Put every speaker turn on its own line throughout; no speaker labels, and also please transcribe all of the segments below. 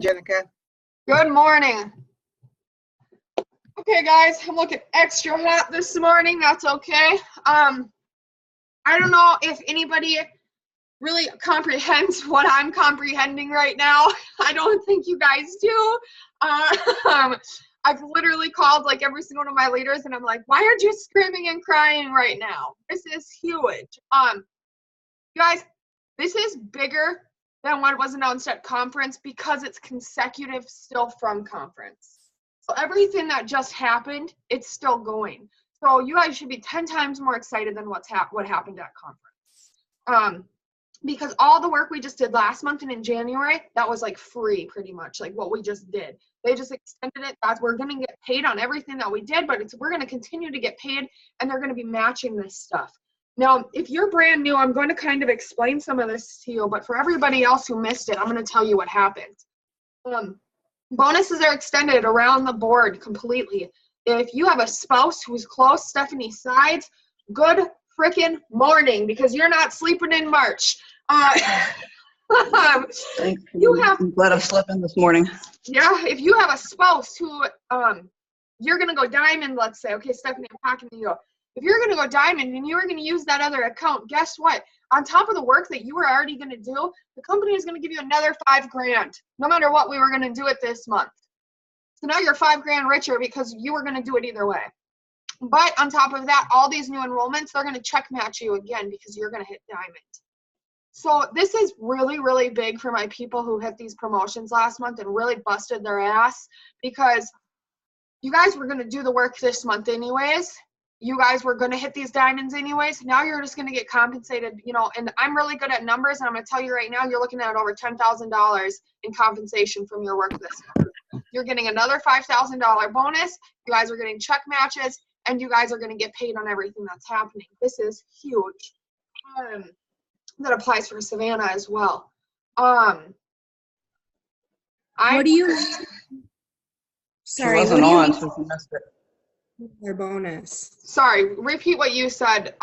Jenica.
Good morning. Okay, guys, I'm looking extra hot this morning. That's okay. I don't know if anybody really comprehends what I'm comprehending right now. I don't think you guys do. I've literally called like every single one of my leaders, and I'm like, "Why aren't you screaming and crying right now? This is huge." You guys, this is bigger than what was announced at conference because it's consecutive still from conference. So everything that just happened, it's still going. So you guys should be 10 times more excited than what happened at conference. Because all the work we just did last month and in January, that was like free pretty much, like what we just did. They just extended it. We're going to get paid on everything that we did, but we're going to continue to get paid, and they're going to be matching this stuff. Now, if you're brand new, I'm going to kind of explain some of this to you, but for everybody else who missed it, I'm going to tell you what happened. Bonuses are extended around the board completely. If you have a spouse who's close, Stephanie Sides, good freaking morning, because you're not sleeping in March.
Thanks. I'm glad I'm sleeping this morning.
Yeah, if you have a spouse who you're going to go diamond, let's say, okay, Stephanie, I'm talking to you. If you're going to go diamond and you're going to use that other account, guess what? On top of the work that you were already going to do, the company is going to give you another $5,000, no matter what we were going to do it this month. So now you're $5,000 richer because you were going to do it either way. But on top of that, all these new enrollments, they're going to check match you again because you're going to hit diamond. So this is really, really big for my people who hit these promotions last month and really busted their ass, because you guys were going to do the work this month anyways. You guys were going to hit these diamonds anyways. Now you're just going to get compensated, and I'm really good at numbers, and I'm going to tell you right now, you're looking at over $10,000 in compensation from your work this month. You're getting another $5,000 bonus. You guys are getting check matches, and you guys are going to get paid on everything that's happening. This is huge. That applies for Savannah as well.
What do you? Sorry,
she wasn't on, so she missed it.
Their bonus.
Sorry, repeat what you said,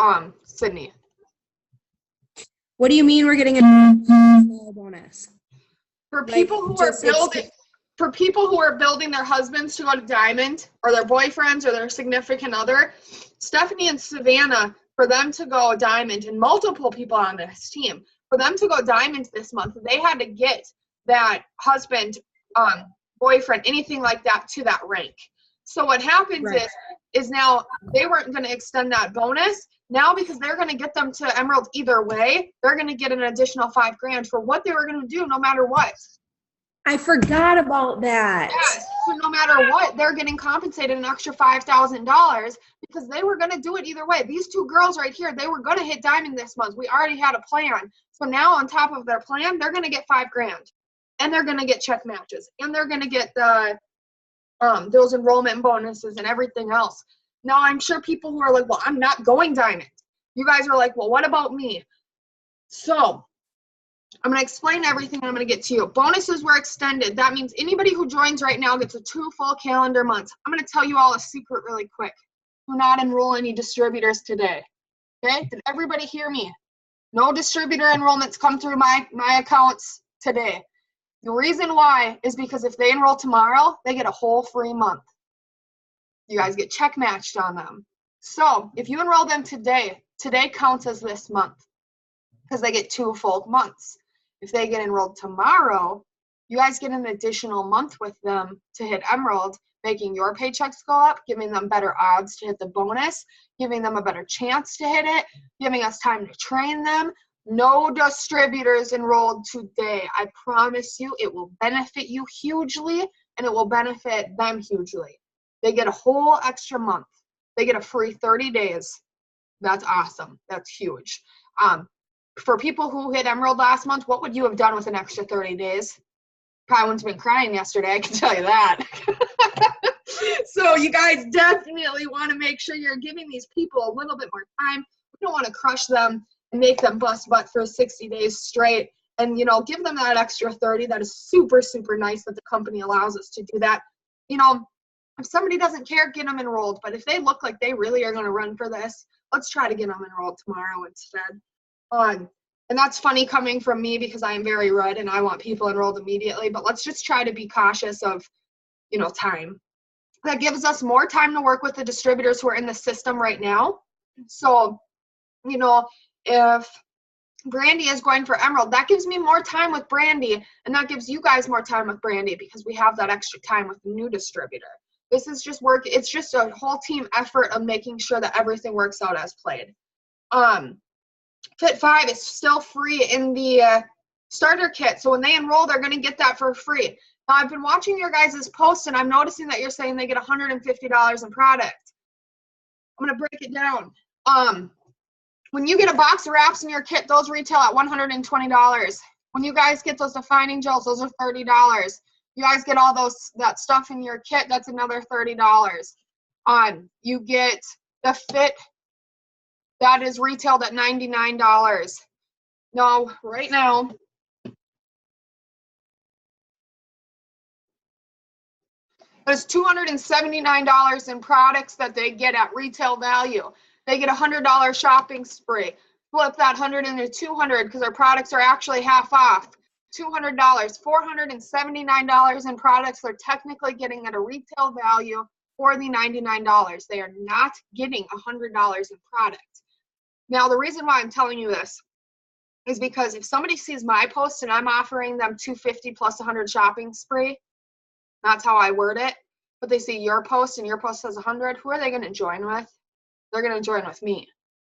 Sydney.
What do you mean we're getting a small bonus?
For people who are building their husbands to go to diamond, or their boyfriends, or their significant other, Stephanie and Savannah, for them to go diamond, and multiple people on this team, for them to go diamond this month, they had to get that husband, boyfriend, anything like that to that rank. So what happens is now they weren't going to extend that bonus. Now, because they're going to get them to Emerald either way, they're going to get an additional $5,000 for what they were going to do no matter what.
I forgot about that.
Yes. So no matter what, they're getting compensated an extra $5,000 because they were going to do it either way. These two girls right here, they were going to hit diamond this month. We already had a plan. So now on top of their plan, they're going to get $5,000, and they're going to get check matches, and they're going to get the those enrollment bonuses and everything else. Now, I'm sure people who are like, well, I'm not going diamond. You guys are like, well, what about me? So I'm going to explain everything, and I'm going to get to you. Bonuses were extended. That means anybody who joins right now gets 2 full calendar months. I'm going to tell you all a secret really quick. Do not enroll any distributors today. Okay? Did everybody hear me? No distributor enrollments come through my accounts today. The reason why is because if they enroll tomorrow, they get a whole free month. You guys get check matched on them. So if you enroll them today counts as this month because they get 2 full months. If they get enrolled tomorrow, you guys get an additional month with them to hit Emerald, making your paychecks go up, giving them better odds to hit the bonus, giving them a better chance to hit it, giving us time to train them. No distributors enrolled today. I promise you it will benefit you hugely, and it will benefit them hugely. They get a whole extra month. They get a free 30 days. That's awesome. That's huge. For people who hit Emerald last month, what would you have done with an extra 30 days? Probably wouldn't have been crying yesterday, I can tell you that. So you guys definitely want to make sure you're giving these people a little bit more time. We don't want to crush them and make them bust butt for 60 days straight, and give them that extra 30. That is super, super nice that the company allows us to do that. If somebody doesn't care, get them enrolled, but if they look like they really are going to run for this, let's try to get them enrolled tomorrow instead. And that's funny coming from me because I am very red and I want people enrolled immediately, but let's just try to be cautious of, time. That gives us more time to work with the distributors who are in the system right now. So, if Brandy is going for Emerald, that gives me more time with Brandy, and that gives you guys more time with Brandy because we have that extra time with the new distributor. This is just work. It's just a whole team effort of making sure that everything works out as played. Fit 5 is still free in the starter kit. So when they enroll, they're going to get that for free. Now, I've been watching your guys' posts, and I'm noticing that you're saying they get $150 in product. I'm going to break it down. When you get a box of wraps in your kit, those retail at $120. When you guys get those defining gels, those are $30. You guys get all that stuff in your kit, that's another $30. You get the Fit, that is retailed at $99. No, right now, there's $279 in products that they get at retail value. They get a $100 shopping spree. Flip that 100 into 200 because our products are actually half off. $200, $479 in products they're technically getting at a retail value for the $99. They are not getting $100 in product. Now, the reason why I'm telling you this is because if somebody sees my post and I'm offering them $250 plus 100 shopping spree, that's how I word it, but they see your post and your post says 100, who are they going to join with? They're going to join with me.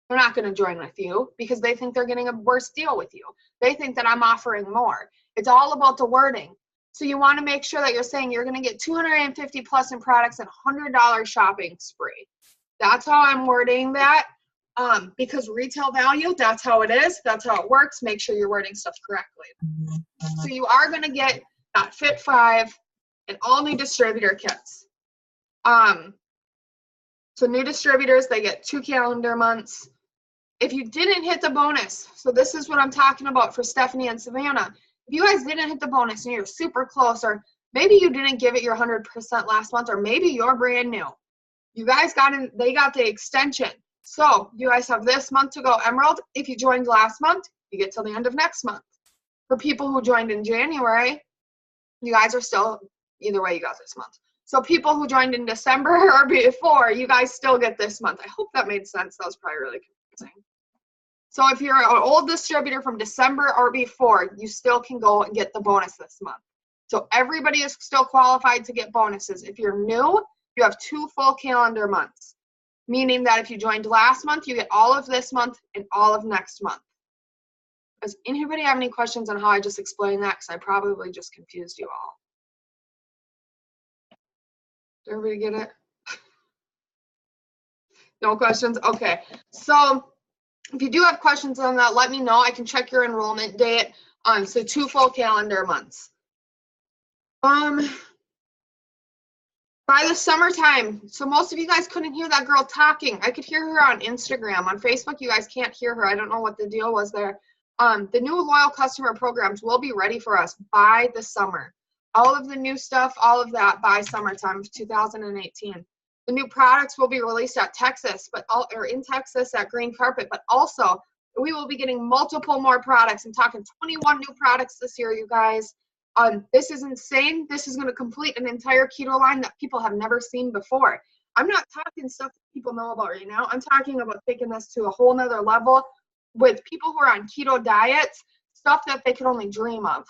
They're not going to join with you because they think they're getting a worse deal with you. They think that I'm offering more. It's all about the wording. So you want to make sure that you're saying you're going to get $250 plus in products and $100 shopping spree. That's how I'm wording that. Because retail value, that's how it is. That's how it works. Make sure you're wording stuff correctly. So you are going to get that Fit 5 and all new distributor kits. So new distributors, they get 2 calendar months. If you didn't hit the bonus, so this is what I'm talking about for Stephanie and Savannah. If you guys didn't hit the bonus and you're super close, or maybe you didn't give it your 100% last month, or maybe you're brand new. You guys they got the extension. So you guys have this month to go Emerald. If you joined last month, you get till the end of next month. For people who joined in January, you guys are still, either way, you got this month. So people who joined in December or before, you guys still get this month. I hope that made sense. That was probably really confusing. So if you're an old distributor from December or before, you still can go and get the bonus this month. So everybody is still qualified to get bonuses. If you're new, you have 2 full calendar months, meaning that if you joined last month, you get all of this month and all of next month. Does anybody have any questions on how I just explained that? Because I probably just confused you all. Did everybody get it? No questions? Okay. So if you do have questions on that, let me know. I can check your enrollment date. So 2 full calendar months. By the summertime, so most of you guys couldn't hear that girl talking. I could hear her on Instagram. On Facebook, you guys can't hear her. I don't know what the deal was there. The new loyal customer programs will be ready for us by the summer. All of the new stuff, all of that by summertime of 2018. The new products will be released at Texas, or in Texas at Green Carpet, but also we will be getting multiple more products. I'm talking 21 new products this year, you guys. This is insane. This is going to complete an entire keto line that people have never seen before. I'm not talking stuff that people know about right now. I'm talking about taking this to a whole nother level with people who are on keto diets, stuff that they could only dream of.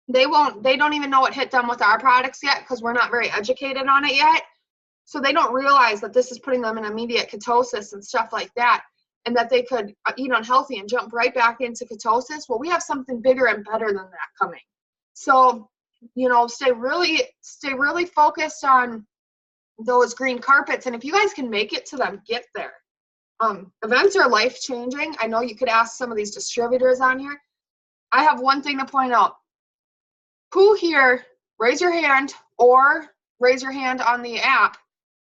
They don't even know what hit them with our products yet because we're not very educated on it yet. So they don't realize that this is putting them in immediate ketosis and stuff like that, and that they could eat unhealthy and jump right back into ketosis. Well, we have something bigger and better than that coming. So, stay really focused on those green carpets. And if you guys can make it to them, get there. Events are life-changing. I know you could ask some of these distributors on here. I have one thing to point out. Who here, raise your hand or raise your hand on the app,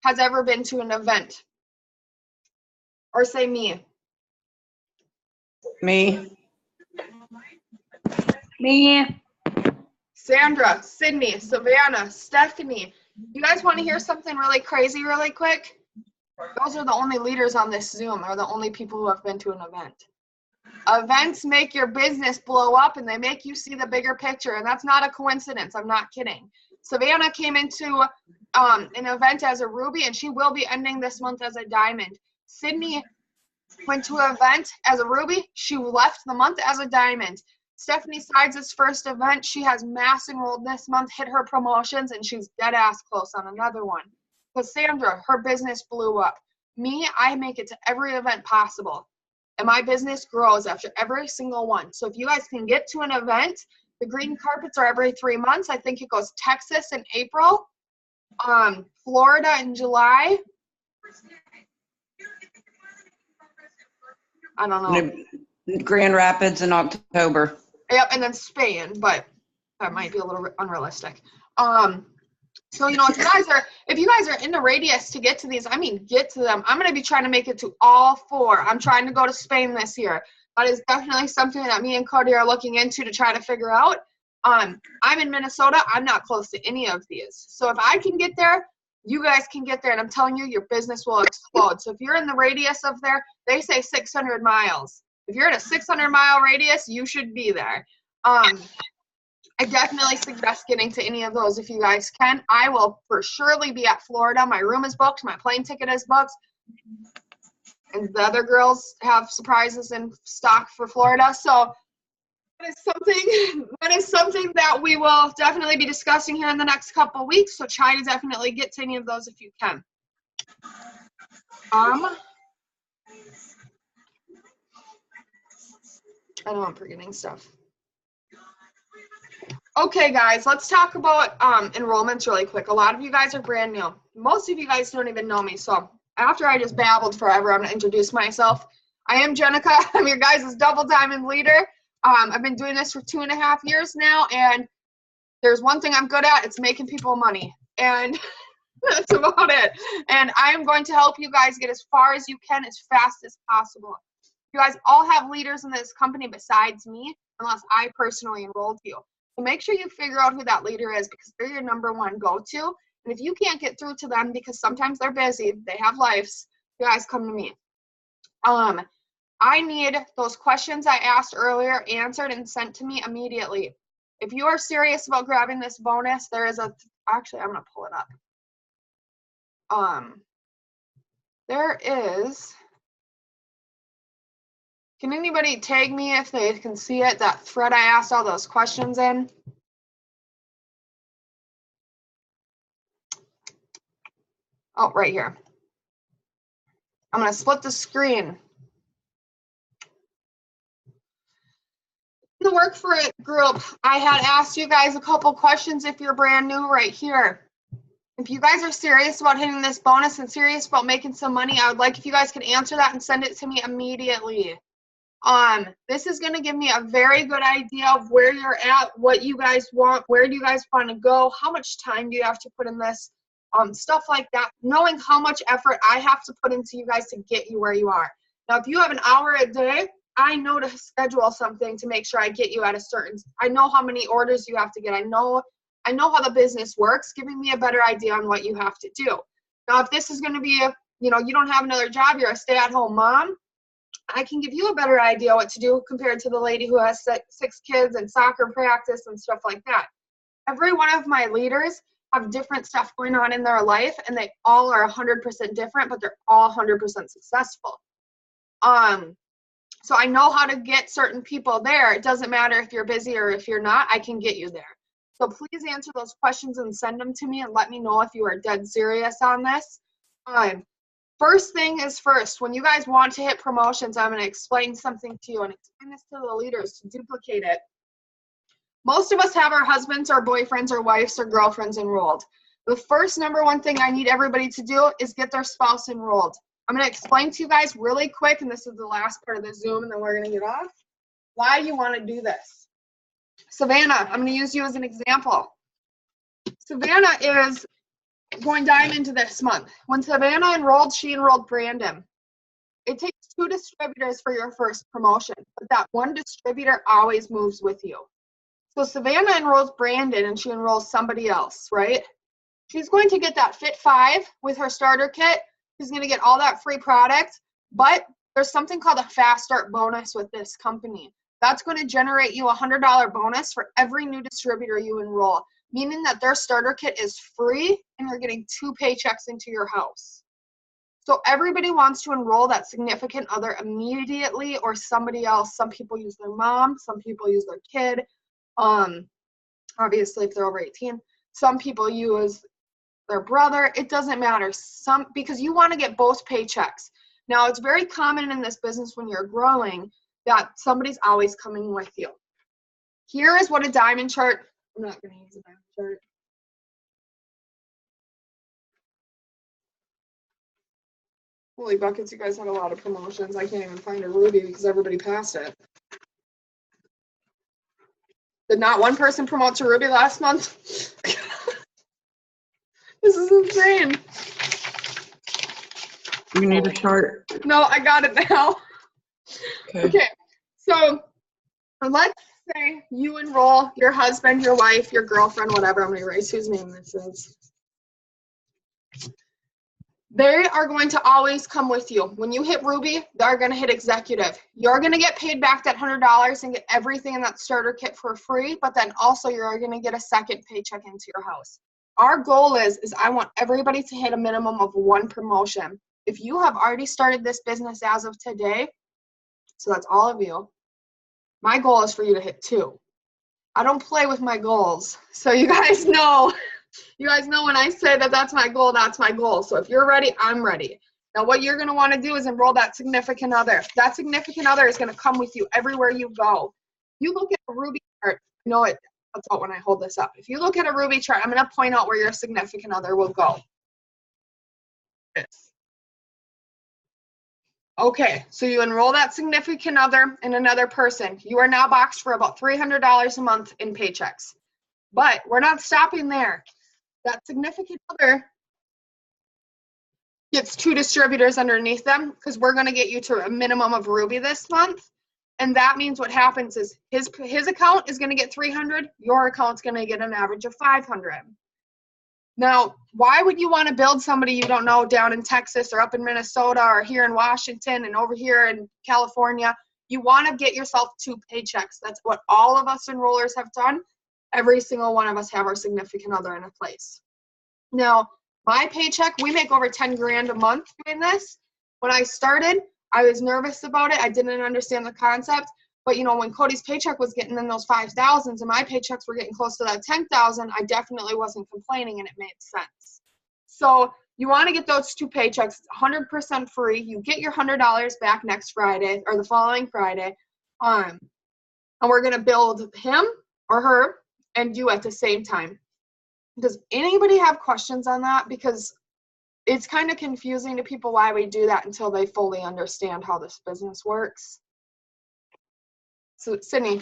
has ever been to an event? Or say me.
Me.
Sandra, Sydney, Savannah, Stephanie. You guys want to hear something really crazy really quick? Those are the only leaders on this Zoom, or the only people who have been to an event. Events make your business blow up and they make you see the bigger picture. And that's not a coincidence. I'm not kidding. Savannah came into an event as a ruby and she will be ending this month as a diamond. Sydney went to an event as a ruby. She left the month as a diamond. Stephanie Sides' first event, she has mass enrolled this month, hit her promotions, and she's dead ass close on another one. Cassandra, her business blew up. Me, I make it to every event possible. And my business grows after every single one. So if you guys can get to an event, the green carpets are every 3 months. I think it goes Texas in April, Florida in July. I don't know.
Grand Rapids in October.
Yep, and then Spain, but that might be a little unrealistic. So, you know, if you guys are in the radius to get to these, I mean, get to them. I'm going to be trying to make it to all 4. I'm trying to go to Spain this year. That is definitely something that me and Cody are looking into to try to figure out. I'm in Minnesota. I'm not close to any of these. So if I can get there, you guys can get there. And I'm telling you, your business will explode. So if you're in the radius of there, they say 600 miles. If you're in a 600-mile radius, you should be there. I definitely suggest getting to any of those if you guys can. I will for surely be at Florida. My room is booked. My plane ticket is booked. And the other girls have surprises in stock for Florida. So that is something that we will definitely be discussing here in the next couple of weeks. So try to definitely get to any of those if you can. I know I'm forgetting stuff. Okay, guys, let's talk about enrollments really quick. A lot of you guys are brand new. Most of you guys don't even know me. So after I just babbled forever, I'm going to introduce myself. I am Jenica. I'm your guys' double diamond leader. I've been doing this for 2.5 years now, and there's one thing I'm good at. It's making people money. And that's about it. And I am going to help you guys get as far as you can as fast as possible. You guys all have leaders in this company besides me, unless I personally enrolled you. So make sure you figure out who that leader is because they're your number one go-to. And if you can't get through to them because sometimes they're busy, they have lives, you guys come to me. I need those questions I asked earlier answered and sent to me immediately. If you are serious about grabbing this bonus, there is actually, I'm going to pull it up. There is, can anybody tag me if they can see it, that thread I asked all those questions in? Oh, right here. I'm going to split the screen. In the Work For It group, I had asked you guys a couple questions if you're brand new right here. If you guys are serious about hitting this bonus and serious about making some money, I would like if you guys could answer that and send it to me immediately. This is going to give me a very good idea of where you're at, what you guys want, where do you guys want to go, how much time do you have to put in this, stuff like that. Knowing how much effort I have to put into you guys to get you where you are. Now, if you have an hour a day, I know to schedule something to make sure I get you at a certain, I know how many orders you have to get. I know how the business works, giving me a better idea on what you have to do. Now, if this is going to be, you don't have another job, you're a stay-at-home mom, I can give you a better idea what to do compared to the lady who has 6 kids and soccer practice and stuff like that. Every one of my leaders have different stuff going on in their life, and they all are 100% different, but they're all 100% successful. So I know how to get certain people there. It doesn't matter if you're busy or if you're not, I can get you there. So please answer those questions and send them to me and let me know if you are dead serious on this. First thing is first, when you guys want to hit promotions, I'm going to explain something to you and explain this to the leaders to duplicate it. Most of us have our husbands or boyfriends or wives or girlfriends enrolled. The first number one thing I need everybody to do is get their spouse enrolled. I'm going to explain to you guys really quick, and this is the last part of the Zoom, and then we're going to get off, why you want to do this. Savannah, I'm going to use you as an example. Savannah is going diamond this month. When Savannah enrolled, she enrolled Brandon. It takes 2 distributors for your first promotion, but that one distributor always moves with you. So Savannah enrolls Brandon and she enrolls somebody else, right? She's going to get that Fit 5 with her starter kit. She's going to get all that free product, but there's something called a fast start bonus with this company. That's going to generate you a $100 bonus for every new distributor you enroll, meaning that their starter kit is free and you're getting 2 paychecks into your house. So everybody wants to enroll that significant other immediately or somebody else. Some people use their mom, some people use their kid. Obviously, if they're over 18, some people use their brother. It doesn't matter. Because you want to get both paychecks. Now, it's very common in this business when you're growing that somebody's always coming with you. Here is what a diamond chart. I'm not going to use a diamond chart. Holy buckets, you guys had a lot of promotions. I can't even find a Ruby because everybody passed it. Did not one person promote to Ruby last month? This is insane.
You need a chart.
No, I got it now. Okay, so let's say you enroll your husband, your wife, your girlfriend, whatever. I'm going to erase whose name this is. They are going to always come with you. When you hit Ruby, they're going to hit Executive. You're going to get paid back that $100 and get everything in that starter kit for free, but then also you're going to get a second paycheck into your house. Our goal is I want everybody to hit a minimum of 1 promotion. If you have already started this business as of today, so that's all of you, my goal is for you to hit 2. I don't play with my goals. So you guys know. You guys know when I say that that's my goal, that's my goal. So if you're ready, I'm ready. Now what you're going to want to do is enroll that significant other. That significant other is going to come with you everywhere you go. You look at a Ruby chart, you know it, that's out when I hold this up. If you look at a Ruby chart, I'm going to point out where your significant other will go. This. Okay, so you enroll that significant other and another person. You are now boxed for about $300 a month in paychecks. But we're not stopping there. That significant other gets 2 distributors underneath them because we're going to get you to a minimum of Ruby this month. And that means what happens is his account is going to get 300. Your account's going to get an average of 500. Now, why would you want to build somebody you don't know down in Texas or up in Minnesota or here in Washington and over here in California? You want to get yourself 2 paychecks. That's what all of us enrollers have done. Every single one of us have our significant other in a place. Now, my paycheck, we make over 10 grand a month doing this. When I started, I was nervous about it. I didn't understand the concept. But, you know, when Cody's paycheck was getting in those 5,000s and my paychecks were getting close to that 10,000, I definitely wasn't complaining and it made sense. So you want to get those 2 paychecks 100% free. You get your $100 back next Friday or the following Friday. And we're going to build him or her and you at the same time. Does anybody have questions on that? Because it's kind of confusing to people why we do that until they fully understand how this business works. So, Sydney.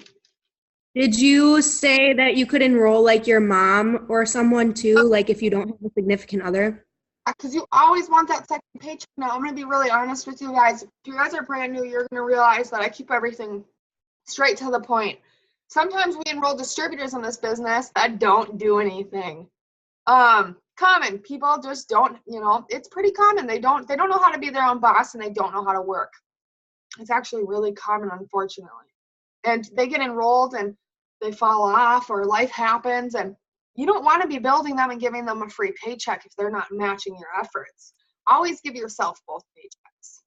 Did you say that you could enroll like your mom or someone too, like if you don't have a significant other?
Because you always want that second paycheck. Now, I'm going to be really honest with you guys. If you guys are brand new, you're going to realize that I keep everything straight to the point. Sometimes we enroll distributors in this business that don't do anything. Common. People just don't, you know, it's pretty common. They don't know how to be their own boss and they don't know how to work. It's actually really common, unfortunately. And they get enrolled and they fall off or life happens and you don't want to be building them and giving them a free paycheck if they're not matching your efforts. Always give yourself both paychecks.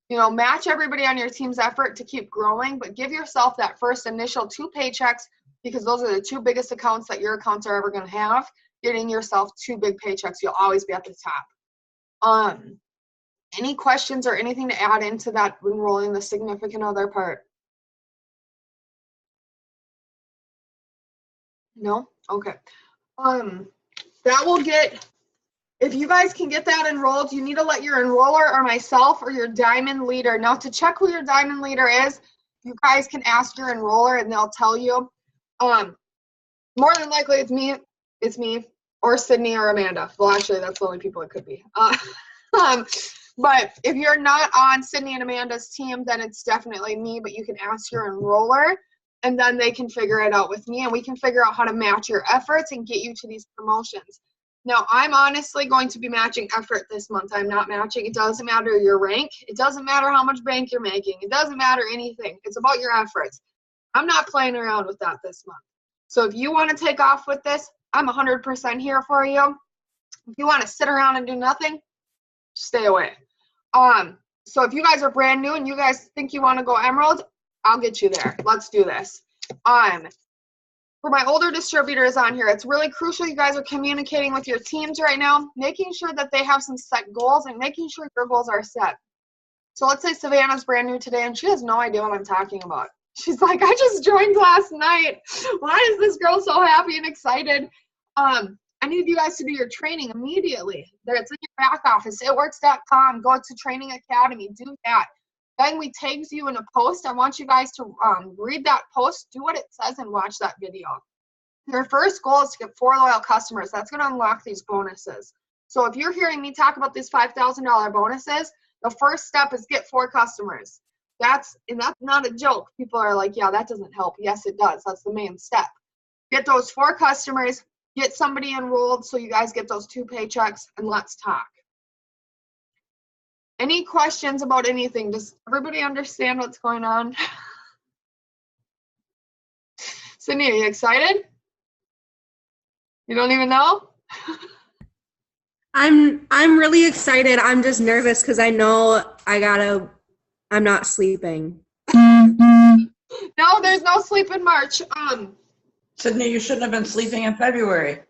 You know, match everybody on your team's effort to keep growing, but give yourself that first initial 2 paychecks because those are the 2 biggest accounts that your accounts are ever going to have. Getting yourself 2 big paychecks, you'll always be at the top. Any questions or anything to add into that enrolling the significant other part? No? Okay. That will get, if you guys can get that enrolled, you need to let your enroller or myself or your diamond leader. Now to check who your diamond leader is, you guys can ask your enroller and they'll tell you. More than likely it's me or Sydney or Amanda. Well, actually that's the only people it could be. But if you're not on Sydney and Amanda's team, then it's definitely me, but you can ask your enroller and then they can figure it out with me and we can figure out how to match your efforts and get you to these promotions. Now, I'm honestly going to be matching effort this month. I'm not matching. It doesn't matter your rank. It doesn't matter how much bank you're making. It doesn't matter anything. It's about your efforts. I'm not playing around with that this month. So if you want to take off with this, I'm 100% here for you. If you want to sit around and do nothing, stay away. So if you guys are brand new and you guys think you want to go Emerald, I'll get you there. Let's do this. For my older distributors on here, it's really crucial you guys are communicating with your teams right now, making sure that they have some set goals and making sure your goals are set. So let's say Savannah's brand new today and she has no idea what I'm talking about. She's like, I just joined last night. Why is this girl so happy and excited? I need you guys to do your training immediately. It's in your back office. Itworks.com. Go to Training Academy. Do that. Then we tags you in a post. I want you guys to read that post, do what it says, and watch that video. Your first goal is to get 4 loyal customers. That's going to unlock these bonuses. So if you're hearing me talk about these $5,000 bonuses, the first step is get 4 customers. That's not a joke. People are like, yeah, that doesn't help. Yes, it does. That's the main step. Get those 4 customers, get somebody enrolled so you guys get those 2 paychecks, and let's talk. Any questions about anything? Does everybody understand what's going on? Sydney, are you excited? You don't even know?
I'm really excited. I'm just nervous because I know I'm not sleeping.
No, there's no sleep in March.
Sydney, you shouldn't have been sleeping in February.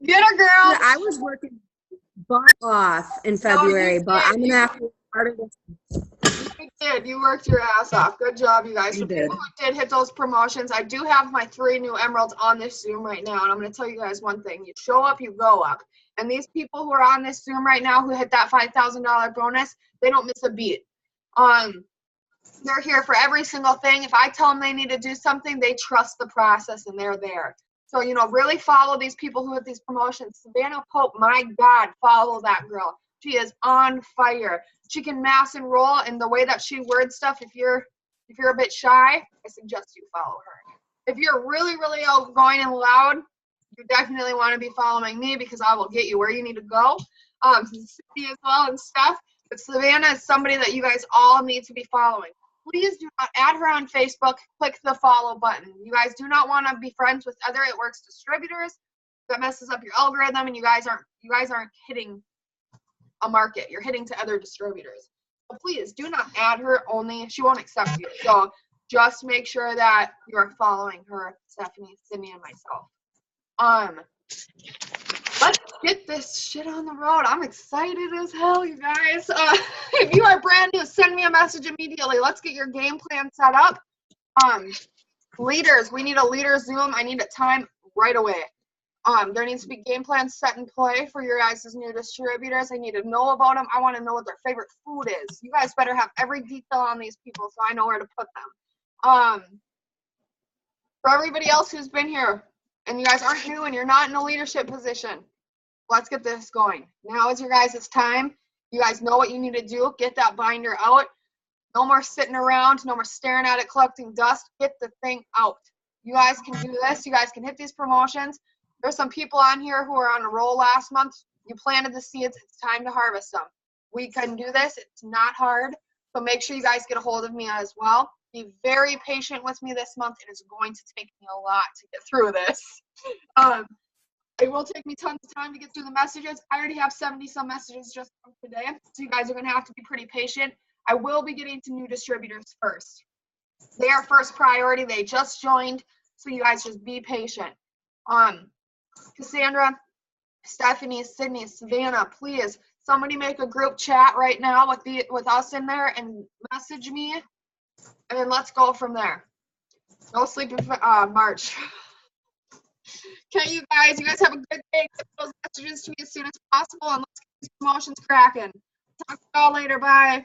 Get her, girl.
I was working butt off in February, but I'm gonna have to get started with.
You did. You worked your ass off. Good job, you guys.
You
For people who did hit those promotions, I do have my 3 new Emeralds on this Zoom right now, and I'm going to tell you guys one thing. You show up, you go up. And these people who are on this Zoom right now who hit that $5,000 bonus, they don't miss a beat. They're here for every single thing. If I tell them they need to do something, they trust the process, and they're there. So, really follow these people who hit these promotions. Savannah Pope, my God, follow that girl. She is on fire. She can mass enroll, and the way that she words stuff, if you're a bit shy, I suggest you follow her. If you're really, really outgoing and loud, you definitely want to be following me because I will get you where you need to go. Cindy as well and stuff. But Savannah is somebody that you guys all need to be following. Please do not add her on Facebook. Click the follow button. You guys do not want to be friends with other It Works distributors. That messes up your algorithm, and you guys aren't hitting a market. You're hitting to other distributors. So please do not add her. Only she won't accept you. So just make sure that you are following her, Stephanie, Sydney, and myself. Let's get this shit on the road. I'm excited as hell, you guys. If you are brand new, send me a message immediately. Let's get your game plan set up. Leaders, we need a leader Zoom. I need a time right away. There needs to be game plans set in play for your guys' new distributors. I need to know about them. I want to know what their favorite food is. You guys better have every detail on these people so I know where to put them. For everybody else who's been here and you guys aren't new and you're not in a leadership position, let's get this going. Now is your guys' time. You guys know what you need to do. Get that binder out. No more sitting around. No more staring at it, collecting dust. Get the thing out. You guys can do this. You guys can hit these promotions. There's some people on here who are on a roll last month. You planted the seeds. It's time to harvest them. We can do this. It's not hard. So make sure you guys get a hold of me as well. Be very patient with me this month. It is going to take me a lot to get through this. It will take me tons of time to get through the messages. I already have 70-some messages just from today. So you guys are going to have to be pretty patient. I will be getting to new distributors first. They are first priority. They just joined. So you guys just be patient. Cassandra, Stephanie, Sydney, Savannah, please, somebody make a group chat right now with us in there and message me, and then let's go from there. No sleep in March. Okay, you guys have a good day. Get those messages to me as soon as possible, and let's get these promotions cracking. Talk to y'all later. Bye.